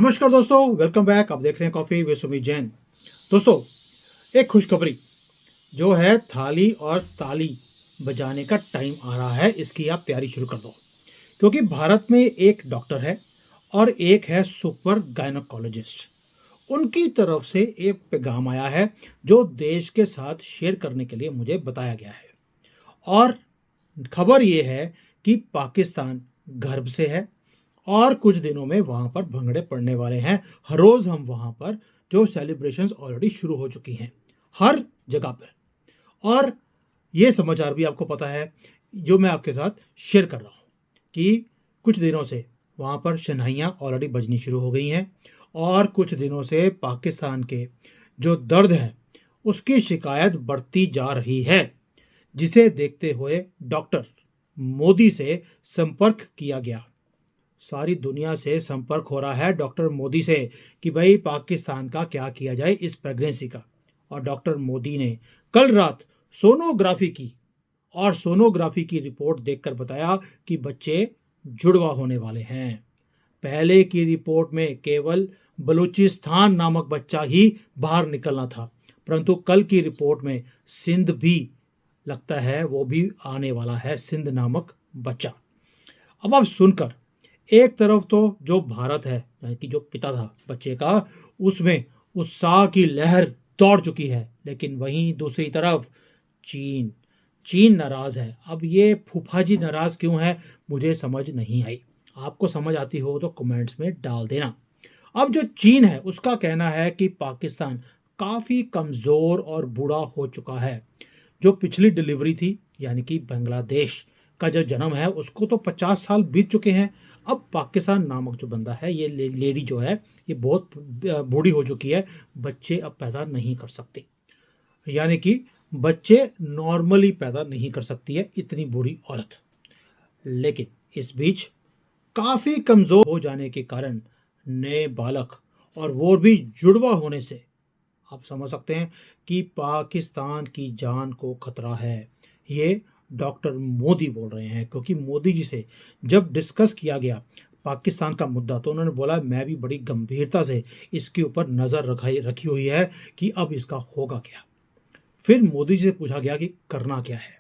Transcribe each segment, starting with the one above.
नमस्कार दोस्तों, welcome back. आप देख रहे हैं कॉफी विद सुमित जैन। दोस्तों, एक खुशखबरी जो है, थाली और ताली बजाने का टाइम आ रहा है। इसकी आप तैयारी शुरू कर दो, क्योंकि भारत में एक डॉक्टर है और एक है सुपर गायनोकोलॉजिस्ट। उनकी तरफ से एक पैगाम आया है जो देश के साथ शेयर करने के लिए मुझे बताया गया है। और खबर ये है कि पाकिस्तान गर्भ से है और कुछ दिनों में वहां पर भंगड़े पड़ने वाले हैं। हर रोज हम वहां पर जो सेलिब्रेशंस ऑलरेडी शुरू हो चुकी हैं हर जगह पर। और ये समाचार भी आपको पता है जो मैं आपके साथ शेयर कर रहा हूँ कि कुछ दिनों से वहां पर शहनाइयाँ ऑलरेडी बजनी शुरू हो गई हैं और कुछ दिनों से पाकिस्तान के जो दर्द है उसकी शिकायत बढ़ती जा रही है, जिसे देखते हुए डॉक्टर मोदी से संपर्क किया गया। सारी दुनिया से संपर्क हो रहा है डॉक्टर मोदी से कि भाई पाकिस्तान का क्या किया जाए इस प्रेगनेंसी का। और डॉक्टर मोदी ने कल रात सोनोग्राफी की और सोनोग्राफी की रिपोर्ट देखकर बताया कि बच्चे जुड़वा होने वाले हैं। पहले की रिपोर्ट में केवल बलूचिस्तान नामक बच्चा ही बाहर निकलना था, परंतु कल की रिपोर्ट में सिंध भी लगता है वो भी आने वाला है, सिंध नामक बच्चा। अब आप सुनकर एक तरफ तो जो भारत है, यानी कि जो पिता था बच्चे का, उसमें उत्साह की लहर दौड़ चुकी है, लेकिन वहीं दूसरी तरफ चीन चीन नाराज है। अब ये फूफा जी नाराज क्यों है मुझे समझ नहीं आई। आपको समझ आती हो तो कमेंट्स में डाल देना। अब जो चीन है उसका कहना है कि पाकिस्तान काफी कमजोर और बूढ़ा हो चुका है। जो पिछली डिलीवरी थी, यानी कि बांग्लादेश का जो जन्म है उसको तो 50 साल बीत चुके हैं। अब पाकिस्तान नामक जो बंदा है, ये लेडी जो है, ये बहुत बूढ़ी हो चुकी है। बच्चे अब पैदा नहीं कर सकते, यानी कि बच्चे नॉर्मली पैदा नहीं कर सकती है इतनी बूढ़ी औरत। लेकिन इस बीच काफी कमजोर हो जाने के कारण नए बालक और वो भी जुड़वा होने से आप समझ सकते हैं कि पाकिस्तान की जान को खतरा है। ये डॉक्टर मोदी बोल रहे हैं, क्योंकि मोदी जी से जब डिस्कस किया गया पाकिस्तान का मुद्दा तो उन्होंने बोला मैं भी बड़ी गंभीरता से इसके ऊपर नज़र रखी हुई है कि अब इसका होगा क्या। फिर मोदी जी से पूछा गया कि करना क्या है,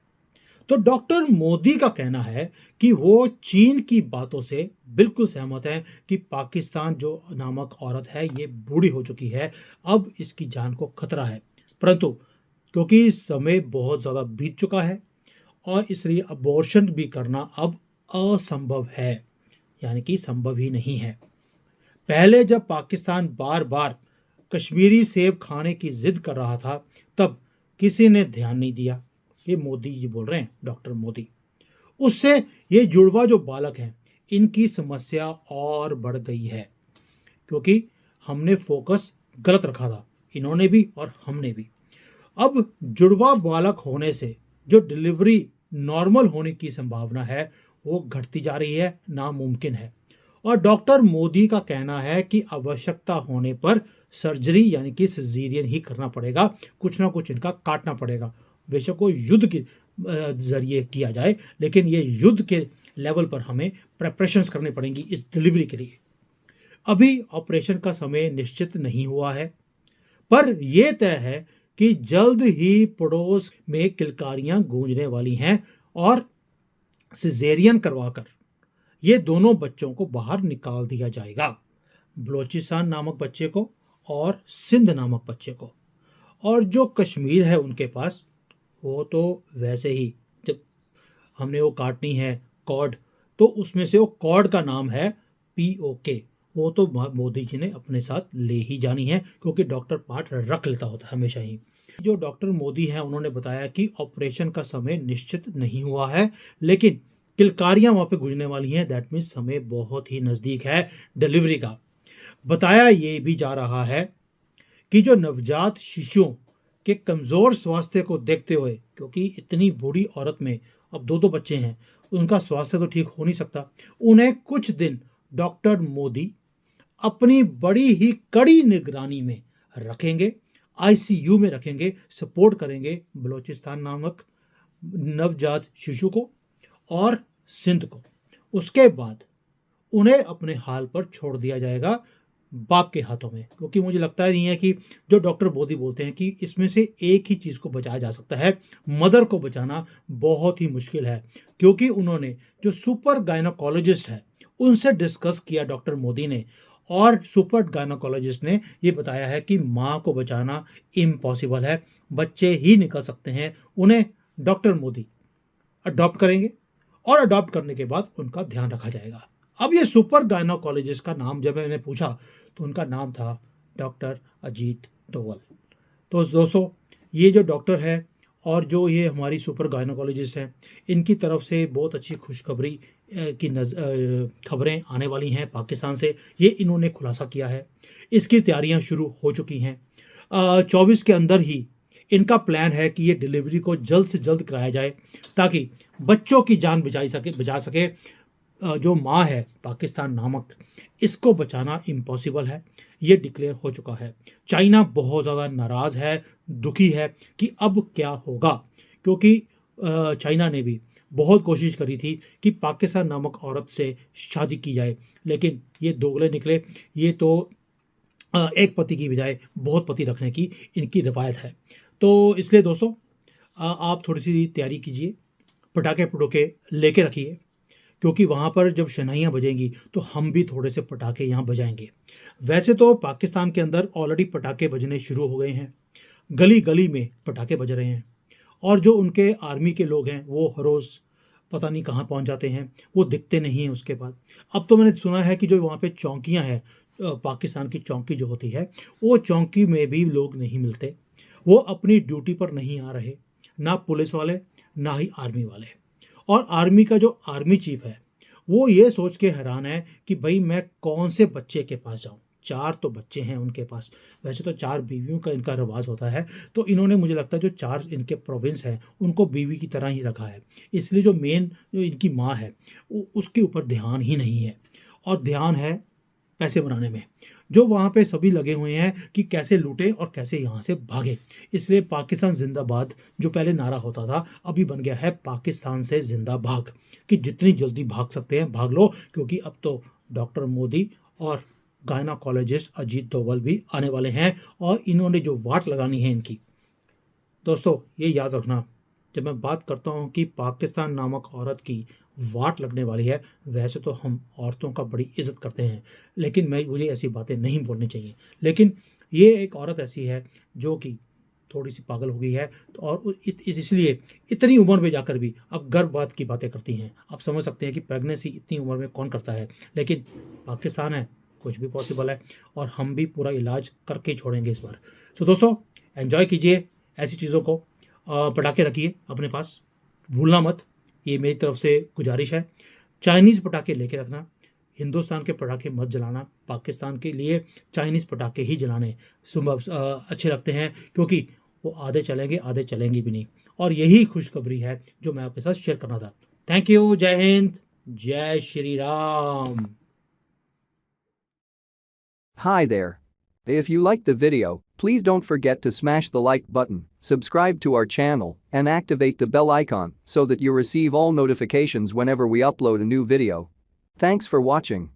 तो डॉक्टर मोदी का कहना है कि वो चीन की बातों से बिल्कुल सहमत हैं कि पाकिस्तान जो नामक औरत है ये बूढ़ी हो चुकी है, अब इसकी जान को खतरा है। परंतु क्योंकि समय बहुत ज़्यादा बीत चुका है और इसलिए अबॉर्शन भी करना अब असंभव है, यानी कि संभव ही नहीं है। पहले जब पाकिस्तान बार बार कश्मीरी सेब खाने की जिद कर रहा था तब किसी ने ध्यान नहीं दिया। ये मोदी जी बोल रहे हैं, डॉक्टर मोदी। उससे ये जुड़वा जो बालक हैं इनकी समस्या और बढ़ गई है, क्योंकि हमने फोकस गलत रखा था, इन्होंने भी और हमने भी। अब जुड़वा बालक होने से जो डिलीवरी नॉर्मल होने की संभावना है वो घटती जा रही है, नामुमकिन है। और डॉक्टर मोदी का कहना है कि आवश्यकता होने पर सर्जरी यानी कि सिजेरियन ही करना पड़ेगा, कुछ ना कुछ इनका काटना पड़ेगा। बेशक वो युद्ध के जरिए किया जाए, लेकिन ये युद्ध के लेवल पर हमें प्रेपरेशंस करनी पड़ेंगी इस डिलीवरी के लिए। अभी ऑपरेशन का समय निश्चित नहीं हुआ है, पर यह तय है कि जल्द ही पड़ोस में किलकारियां गूंजने वाली हैं और सिजेरियन करवाकर ये दोनों बच्चों को बाहर निकाल दिया जाएगा, बलोचिस्तान नामक बच्चे को और सिंध नामक बच्चे को। और जो कश्मीर है उनके पास, वो तो वैसे ही जब हमने वो काटनी है कॉर्ड, तो उसमें से वो कॉर्ड का नाम है POK। वो तो मोदी जी ने अपने साथ ले ही जानी है, क्योंकि डॉक्टर पार्ट रख लेता होता है हमेशा ही। जो डॉक्टर मोदी हैं उन्होंने बताया कि ऑपरेशन का समय निश्चित नहीं हुआ है, लेकिन किलकारियां वहां पे गुजरने वाली हैं। दैट मीन्स समय बहुत ही नज़दीक है डिलीवरी का। बताया ये भी जा रहा है कि जो नवजात शिशुओं के कमज़ोर स्वास्थ्य को देखते हुए, क्योंकि इतनी बूढ़ी औरत में अब दो दो बच्चे हैं, उनका स्वास्थ्य तो ठीक हो नहीं सकता, उन्हें कुछ दिन डॉक्टर मोदी अपनी बड़ी ही कड़ी निगरानी में रखेंगे, ICU में रखेंगे, सपोर्ट करेंगे बलूचिस्तान नामक नवजात शिशु को और सिंध को। उसके बाद उन्हें अपने हाल पर छोड़ दिया जाएगा बाप के हाथों में, क्योंकि मुझे लगता ही नहीं है कि जो डॉक्टर मोदी बोलते हैं कि इसमें से एक ही चीज़ को बचाया जा सकता है, मदर को बचाना बहुत ही मुश्किल है। क्योंकि उन्होंने जो सुपर गायनोकोलॉजिस्ट है उनसे डिस्कस किया डॉक्टर मोदी ने, और सुपर गायनोकोलॉजिस्ट ने ये बताया है कि माँ को बचाना इम्पॉसिबल है, बच्चे ही निकल सकते हैं। उन्हें डॉक्टर मोदी अडॉप्ट करेंगे और अडॉप्ट करने के बाद उनका ध्यान रखा जाएगा। अब ये सुपर गायनोकोलॉजिस्ट का नाम जब मैंने पूछा तो उनका नाम था डॉक्टर अजीत डोवल। तो दोस्तों, ये जो डॉक्टर है और जो ये हमारी सुपर गायनोकोलॉजिस्ट हैं, इनकी तरफ से बहुत अच्छी खुशखबरी की खबरें आने वाली हैं पाकिस्तान से, ये इन्होंने खुलासा किया है। इसकी तैयारियां शुरू हो चुकी हैं। 24 के अंदर ही इनका प्लान है कि ये डिलीवरी को जल्द से जल्द कराया जाए ताकि बच्चों की जान बचा सके। जो माँ है पाकिस्तान नामक, इसको बचाना इम्पॉसिबल है, ये डिक्लेयर हो चुका है। चाइना बहुत ज़्यादा नाराज़ है, दुखी है कि अब क्या होगा, क्योंकि चाइना ने भी बहुत कोशिश करी थी कि पाकिस्तान नामक औरत से शादी की जाए, लेकिन ये दोगले निकले। ये तो एक पति की बजाय बहुत पति रखने की इनकी रवायत है। तो इसलिए दोस्तों, आप थोड़ी सी तैयारी कीजिए, पटाखे पटोखे लेके रखिए, क्योंकि वहाँ पर जब शहनाइयाँ बजेंगी तो हम भी थोड़े से पटाखे यहाँ बजाएंगे। वैसे तो पाकिस्तान के अंदर ऑलरेडी पटाखे बजने शुरू हो गए हैं, गली गली में पटाखे बज रहे हैं, और जो उनके आर्मी के लोग हैं वो हर रोज़ पता नहीं कहाँ पहुँच जाते हैं, वो दिखते नहीं हैं। उसके बाद अब तो मैंने सुना है कि जो वहाँ पे चौकियाँ हैं, पाकिस्तान की चौकी जो होती है, वो चौकी में भी लोग नहीं मिलते, वो अपनी ड्यूटी पर नहीं आ रहे, ना पुलिस वाले ना ही आर्मी वाले। और आर्मी का जो आर्मी चीफ है वो ये सोच के हैरान है कि भाई मैं कौन से बच्चे के पास जाऊं। 4 तो बच्चे हैं उनके पास, वैसे तो 4 बीवियों का इनका रिवाज होता है, तो इन्होंने मुझे लगता है जो 4 इनके प्रोविंस हैं उनको बीवी की तरह ही रखा है। इसलिए जो मेन जो इनकी माँ है उसके ऊपर ध्यान ही नहीं है, और ध्यान है पैसे बनाने में। जो वहाँ पे सभी लगे हुए हैं कि कैसे लूटे और कैसे यहाँ से भागे। इसलिए पाकिस्तान जिंदाबाद जो पहले नारा होता था, अभी बन गया है पाकिस्तान से जिंदा भाग, कि जितनी जल्दी भाग सकते हैं भाग लो, क्योंकि अब तो डॉक्टर मोदी और गायनाकोलॉजिस्ट अजीत डोवल भी आने वाले हैं, और इन्होंने जो वाट लगानी है इनकी, दोस्तों ये याद रखना, जब मैं बात करता हूँ कि पाकिस्तान नामक औरत की वाट लगने वाली है, वैसे तो हम औरतों का बड़ी इज्जत करते हैं, लेकिन मुझे ऐसी बातें नहीं बोलनी चाहिए। लेकिन ये एक औरत ऐसी है जो कि थोड़ी सी पागल हो गई है, तो और इसलिए इतनी उम्र में जाकर भी अब गर्भपात की बातें करती हैं। आप समझ सकते हैं कि प्रेगनेंसी इतनी उम्र में कौन करता है, लेकिन पाकिस्तान है, कुछ भी पॉसिबल है, और हम भी पूरा इलाज करके छोड़ेंगे इस बार। तो दोस्तों, एंजॉय कीजिए ऐसी चीज़ों को, पटाखे रखिए अपने पास, भूलना मत, ये मेरी तरफ से गुजारिश है। चाइनीज़ पटाखे लेके रखना, हिंदुस्तान के पटाखे मत जलाना। पाकिस्तान के लिए चाइनीज़ पटाखे ही जलाने अच्छे लगते हैं, क्योंकि वो आधे चलेंगे आधे चलेंगे भी नहीं। और यही खुशखबरी है जो मैं आपके साथ शेयर करना था। थैंक यू, जय हिंद, जय Shri Ram. Hi there. If you liked the video, please don't forget to smash the like button, subscribe to our channel, and activate the bell icon so that you receive all notifications whenever we upload a new video. Thanks for watching.